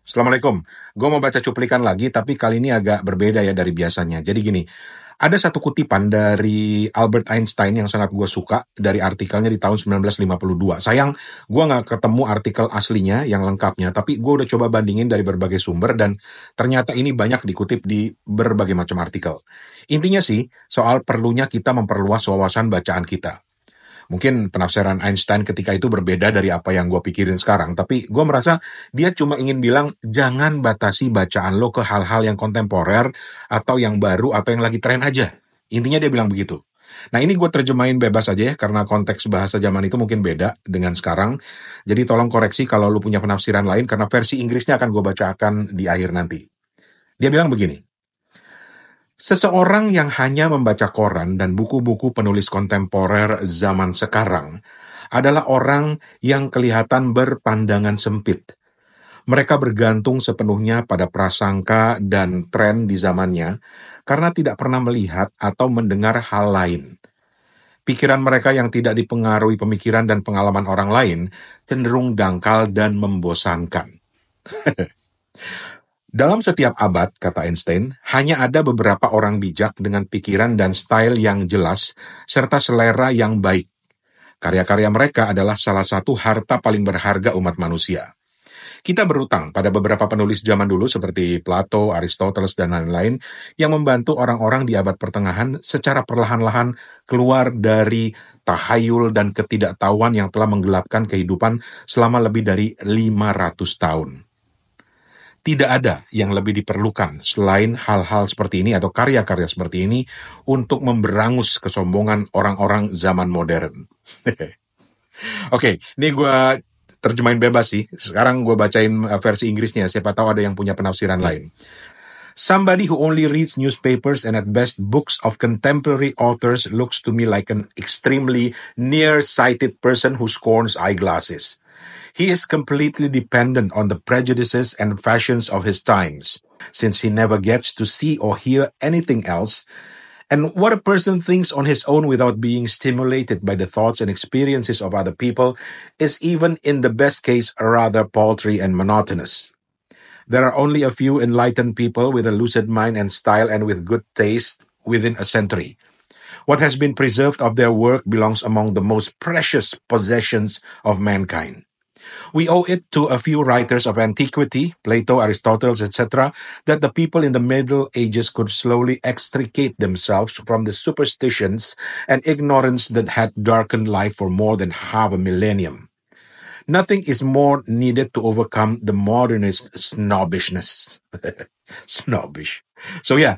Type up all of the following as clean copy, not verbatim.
Assalamualaikum. Gue mau baca cuplikan lagi, tapi kali ini agak berbeda ya dari biasanya. Jadi gini, ada satu kutipan dari Albert Einstein yang sangat gue suka dari artikelnya di tahun 1952. Sayang, gue nggak ketemu artikel aslinya yang lengkapnya, tapi gue udah coba bandingin dari berbagai sumber dan ternyata ini banyak dikutip di berbagai macam artikel. Intinya sih, soal perlunya kita memperluas wawasan bacaan kita. Mungkin penafsiran Einstein ketika itu berbeda dari apa yang gue pikirin sekarang, tapi gue merasa dia cuma ingin bilang jangan batasi bacaan lo ke hal-hal yang kontemporer atau yang baru atau yang lagi tren aja. Intinya dia bilang begitu. Nah ini gue terjemahin bebas aja ya, karena konteks bahasa zaman itu mungkin beda dengan sekarang. Jadi tolong koreksi kalau lo punya penafsiran lain, karena versi Inggrisnya akan gue bacakan di akhir nanti. Dia bilang begini, seseorang yang hanya membaca koran dan buku-buku penulis kontemporer zaman sekarang adalah orang yang kelihatan berpandangan sempit. Mereka bergantung sepenuhnya pada prasangka dan tren di zamannya karena tidak pernah melihat atau mendengar hal lain. Pikiran mereka yang tidak dipengaruhi pemikiran dan pengalaman orang lain cenderung dangkal dan membosankan. Dalam setiap abad, kata Einstein, hanya ada beberapa orang bijak dengan pikiran dan style yang jelas, serta selera yang baik. Karya-karya mereka adalah salah satu harta paling berharga umat manusia. Kita berutang pada beberapa penulis zaman dulu seperti Plato, Aristoteles, dan lain-lain yang membantu orang-orang di abad pertengahan secara perlahan-lahan keluar dari tahayul dan ketidaktahuan yang telah menggelapkan kehidupan selama lebih dari 500 tahun. Tidak ada yang lebih diperlukan selain hal-hal seperti ini atau karya-karya seperti ini untuk memberangus kesombongan orang-orang zaman modern. Oke, ini gue terjemahin bebas sih. Sekarang gue bacain versi Inggrisnya, siapa tahu ada yang punya penafsiran lain. Somebody who only reads newspapers and at best books of contemporary authors looks to me like an extremely nearsighted person who scorns eyeglasses. He is completely dependent on the prejudices and fashions of his times, since he never gets to see or hear anything else. And what a person thinks on his own without being stimulated by the thoughts and experiences of other people is even in the best case rather paltry and monotonous. There are only a few enlightened people with a lucid mind and style and with good taste within a century. What has been preserved of their work belongs among the most precious possessions of mankind. We owe it to a few writers of antiquity, Plato, Aristotle, etc., that the people in the Middle Ages could slowly extricate themselves from the superstitions and ignorance that had darkened life for more than half a millennium. Nothing is more needed to overcome the modernist snobbishness. Snobbish. So ya,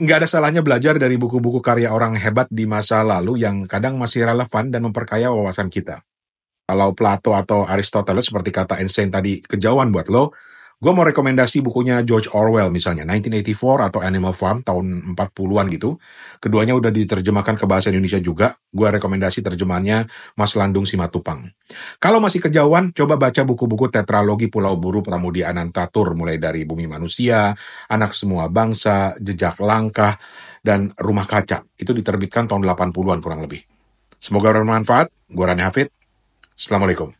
nggak ada salahnya belajar dari buku-buku karya orang hebat di masa lalu yang kadang masih relevan dan memperkaya wawasan kita. Kalau Plato atau Aristoteles seperti kata Einstein tadi kejauhan buat lo, gue mau rekomendasi bukunya George Orwell misalnya, 1984 atau Animal Farm tahun 40-an gitu. Keduanya udah diterjemahkan ke bahasa Indonesia juga. Gue rekomendasi terjemahannya Mas Landung Simatupang. Kalau masih kejauhan, coba baca buku-buku tetralogi Pulau Buru Pramudia Anantatur, mulai dari Bumi Manusia, Anak Semua Bangsa, Jejak Langkah, dan Rumah Kaca. Itu diterbitkan tahun 80-an kurang lebih. Semoga bermanfaat. Gue Rani Hafid. Assalamualaikum.